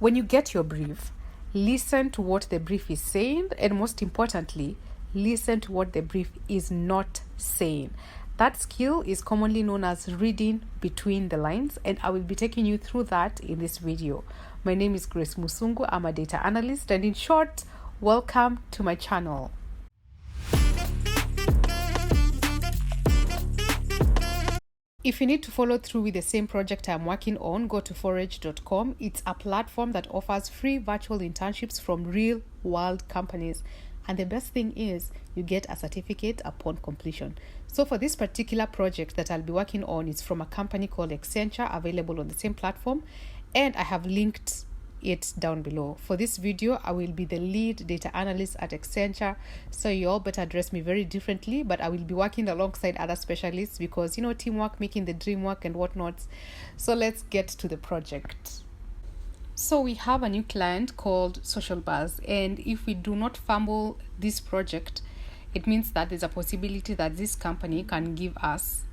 When you get your brief, listen to what the brief is saying, and most importantly, listen to what the brief is not saying. That skill is commonly known as reading between the lines, and I will be taking you through that in this video. My name is Grace Musungu. I'm a data analyst, and in short, welcome to my channel. If you need to follow through with the same project I'm working on, go to forage.com. It's a platform that offers free virtual internships from real world companies. And the best thing is you get a certificate upon completion. So for this particular project that I'll be working on, it's from a company called Accenture, available on the same platform. And I have linked it down below. For this video, I will be the lead data analyst at Accenture, so you all better address me very differently, but I will be working alongside other specialists because, teamwork, making the dream work and whatnot. So let's get to the project. So we have a new client called Social Buzz, and if we do not fumble this project, it means that there's a possibility that this company can give us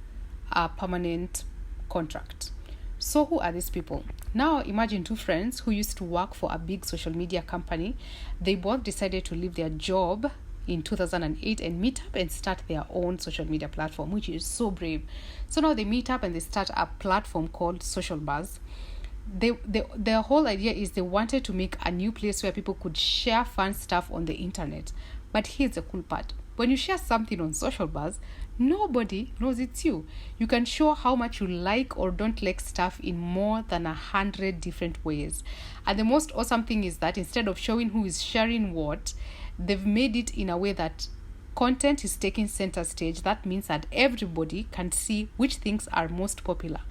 a permanent contract. So who are these people? Now imagine two friends who used to work for a big social media company. They both decided to leave their job in 2008 and meet up and start their own social media platform, which is so brave. So now they meet up and they start a platform called Social Buzz. Their whole idea is they wanted to make a new place where people could share fun stuff on the internet. But here's the cool part. When you share something on Social Buzz, nobody knows it's you. You can show how much you like or don't like stuff in more than 100 different ways. And the most awesome thing is that instead of showing who is sharing what, they've made it in a way that content is taking center stage. That means that everybody can see which things are most popular.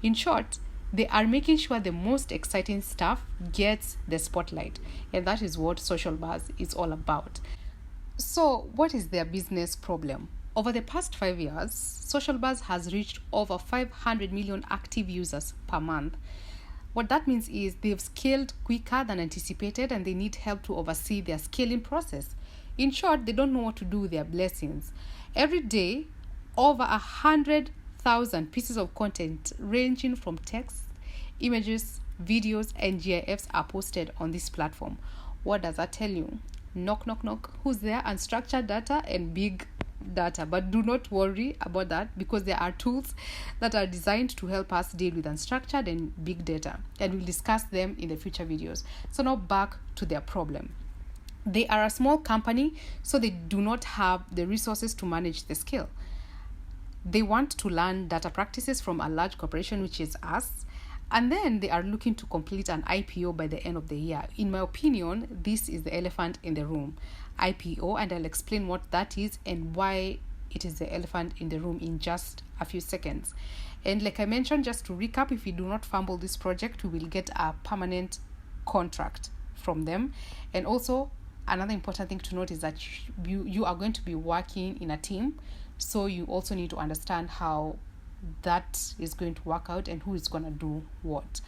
In short, they are making sure the most exciting stuff gets the spotlight. And that is what Social Buzz is all about. So what is their business problem? Over the past 5 years, Social Buzz has reached over 500 million active users per month. What that means is they've scaled quicker than anticipated and they need help to oversee their scaling process. In short, they don't know what to do with their blessings. Every day, over 100,000 pieces of content ranging from text, images, videos, and GIFs are posted on this platform. What does that tell you? Knock, knock, knock. Who's there? Unstructured data and big data. But do not worry about that because there are tools that are designed to help us deal with unstructured and big data. And we'll discuss them in the future videos. So now back to their problem. They are a small company, so they do not have the resources to manage the scale. They want to learn data practices from a large corporation, which is us. And then they are looking to complete an IPO by the end of the year. In my opinion, this is the elephant in the room, IPO, and I'll explain what that is and why it is the elephant in the room in just a few seconds. And like I mentioned, just to recap, if we do not fumble this project, we will get a permanent contract from them. And also, another important thing to note is that you are going to be working in a team, so you also need to understand how that is going to work out and who is going to do what.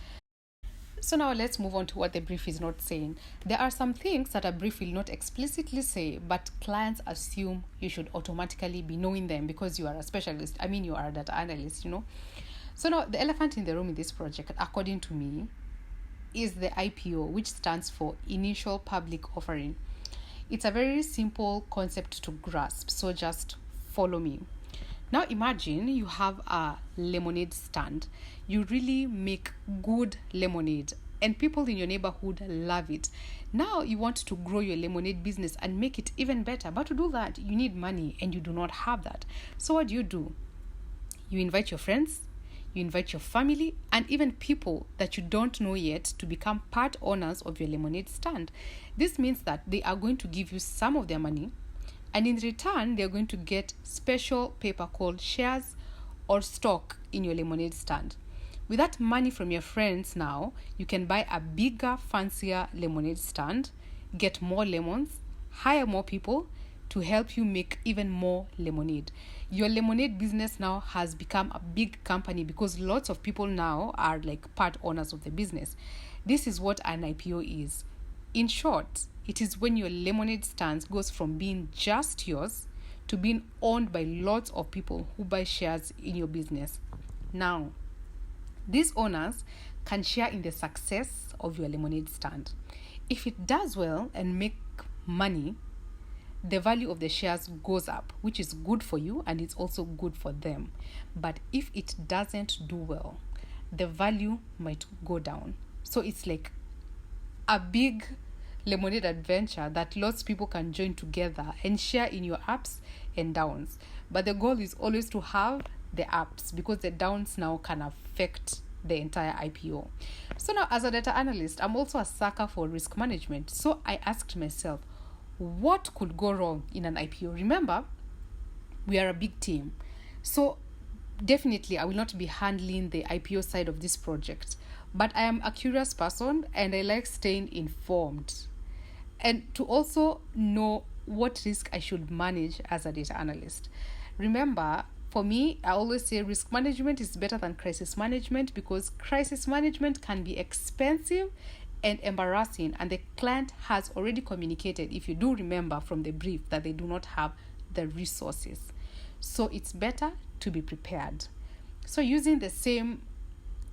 So now let's move on to what the brief is not saying. There are some things that a brief will not explicitly say, but clients assume you should automatically be knowing them because you are a specialist. You are a data analyst, So now the elephant in the room in this project, according to me, is the IPO, which stands for Initial Public Offering. It's a very simple concept to grasp, so just follow me. Now imagine you have a lemonade stand. You really make good lemonade and people in your neighborhood love it. Now you want to grow your lemonade business and make it even better. But to do that, you need money and you do not have that. So what do? You invite your friends, you invite your family, and even people that you don't know yet to become part owners of your lemonade stand. This means that they are going to give you some of their money, and in return, they're going to get special paper called shares or stock in your lemonade stand. With that money from your friends now, you can buy a bigger, fancier lemonade stand, get more lemons, hire more people to help you make even more lemonade. Your lemonade business now has become a big company because lots of people now are like part owners of the business. This is what an IPO is. In short, it is when your lemonade stand goes from being just yours to being owned by lots of people who buy shares in your business. Now, these owners can share in the success sales of your lemonade stand. If it does well and make money, the value of the shares goes up, which is good for you and it's also good for them. But if it doesn't do well, the value might go down. So it's like a big lemonade adventure that lots of people can join together and share in your ups and downs. But the goal is always to have the ups, because the downs now can affect the entire IPO. So now, as a data analyst, I'm also a sucker for risk management. So I asked myself, what could go wrong in an IPO? Remember, we are a big team. So definitely I will not be handling the IPO side of this project. But I am a curious person and I like staying informed and to also know what risk I should manage as a data analyst. Remember, for me, I always say risk management is better than crisis management, because crisis management can be expensive and embarrassing, and the client has already communicated, if you do remember from the brief, that they do not have the resources. So it's better to be prepared. So using the same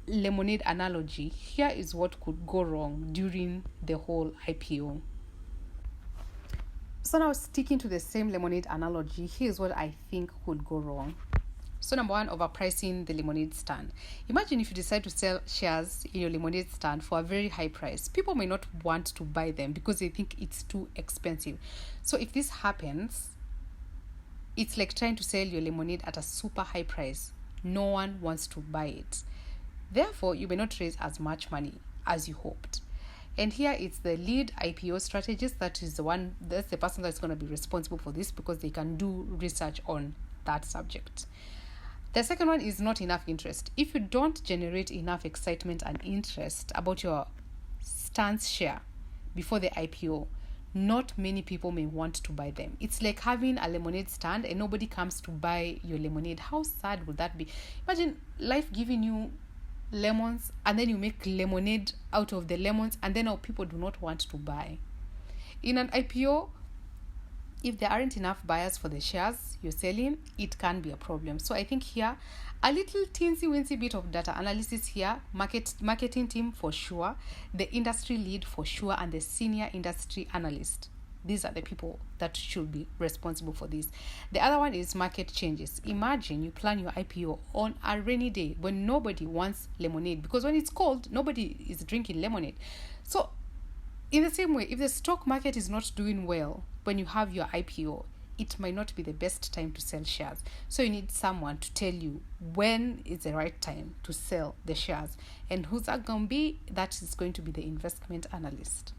lemonade analogy, here is what could go wrong during the whole IPO. So now, sticking to the same lemonade analogy, here's what I think could go wrong. So number one, overpricing the lemonade stand. Imagine if you decide to sell shares in your lemonade stand for a very high price. People may not want to buy them because they think it's too expensive. So if this happens, it's like trying to sell your lemonade at a super high price. No one wants to buy it. Therefore, you may not raise as much money as you hoped. And here it's the lead IPO strategist that's the person that's going to be responsible for this, because they can do research on that subject. The second one is not enough interest. If you don't generate enough excitement and interest about your stance share before the IPO, not many people may want to buy them. It's like having a lemonade stand and nobody comes to buy your lemonade. How sad would that be? Imagine life giving you lemons and then you make lemonade out of the lemons, and then now people do not want to buy. In an IPO, if there aren't enough buyers for the shares you're selling, it can be a problem. So I think here, a little teensy-weensy bit of data analysis here, marketing team for sure, the industry lead for sure, and the senior industry analyst. These are the people that should be responsible for this. The other one is market changes. Imagine you plan your IPO on a rainy day when nobody wants lemonade, because when it's cold, nobody is drinking lemonade. So in the same way, if the stock market is not doing well when you have your IPO, it might not be the best time to sell shares. So you need someone to tell you when is the right time to sell the shares. And who's that going to be? That is going to be the investment analyst.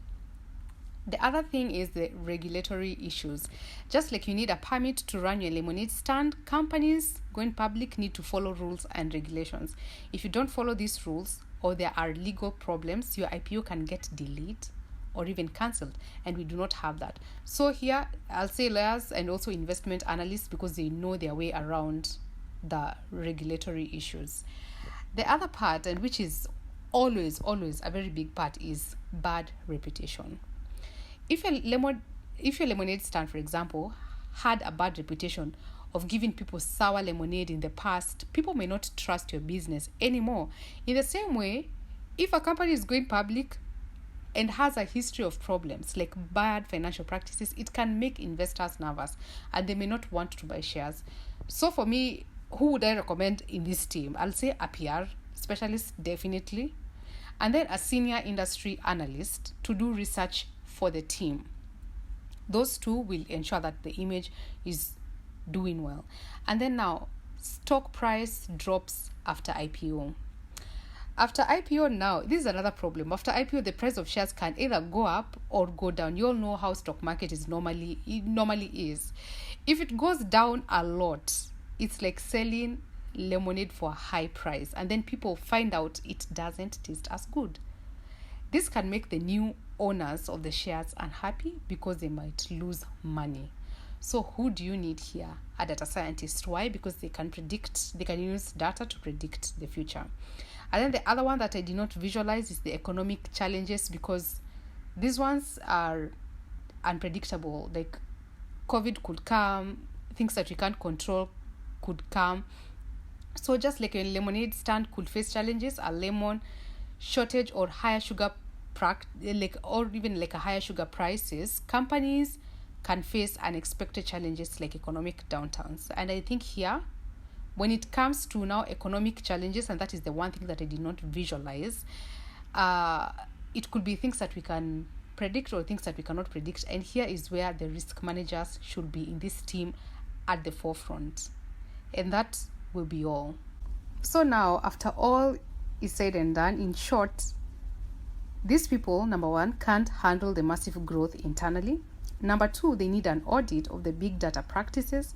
The other thing is the regulatory issues. Just like you need a permit to run your lemonade stand, companies going public need to follow rules and regulations. If you don't follow these rules, or there are legal problems, your IPO can get delayed or even cancelled, and we do not have that. So here I'll say lawyers and also investment analysts, because they know their way around the regulatory issues. The other part, and which is always a very big part, is bad reputation. If your lemonade stand, for example, had a bad reputation of giving people sour lemonade in the past, people may not trust your business anymore. In the same way, if a company is going public and has a history of problems like bad financial practices, it can make investors nervous and they may not want to buy shares. So for me, who would I recommend in this team? I'll say a PR specialist, definitely, and then a senior industry analyst to do research for the team. Those two will ensure that the image is doing well. And then now, stock price drops after IPO. After IPO now, this is another problem. After IPO, the price of shares can either go up or go down. You all know how stock market is normally is. If it goes down a lot, it's like selling lemonade for a high price, and then people find out it doesn't taste as good. This can make the new owners of the shares unhappy because they might lose money. So who do you need here? A data scientist. Why? Because they can use data to predict the future. And then the other one that I did not visualize is the economic challenges, because these ones are unpredictable. Like COVID could come, things that we can't control could come. So just like a lemonade stand could face challenges, a lemon shortage or higher sugar or even like a higher sugar prices, companies can face unexpected challenges like economic downturns. And I think here, when it comes to now economic challenges, and that is the one thing that I did not visualize, it could be things that we can predict or things that we cannot predict. And here is where the risk managers should be in this team at the forefront. And that will be all. So now, after all is said and done, in short, these people, number one, can't handle the massive growth internally. Number two, they need an audit of the big data practices.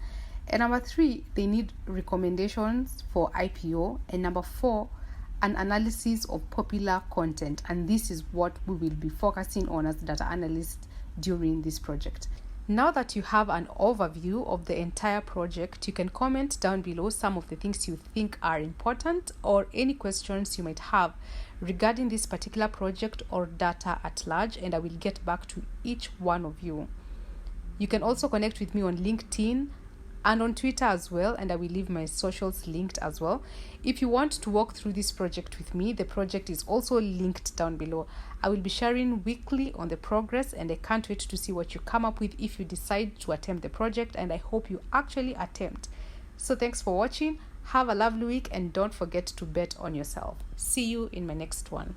And number three, they need recommendations for IPO. And number four, an analysis of popular content. And this is what we will be focusing on as data analysts during this project. Now that you have an overview of the entire project, you can comment down below some of the things you think are important or any questions you might have regarding this particular project or data at large, and I will get back to each one of you. You can also connect with me on LinkedIn and on Twitter as well, and I will leave my socials linked as well. If you want to walk through this project with me, the project is also linked down below. I will be sharing weekly on the progress, and I can't wait to see what you come up with if you decide to attempt the project, and I hope you actually attempt. So thanks for watching. Have a lovely week, and don't forget to bet on yourself. See you in my next one.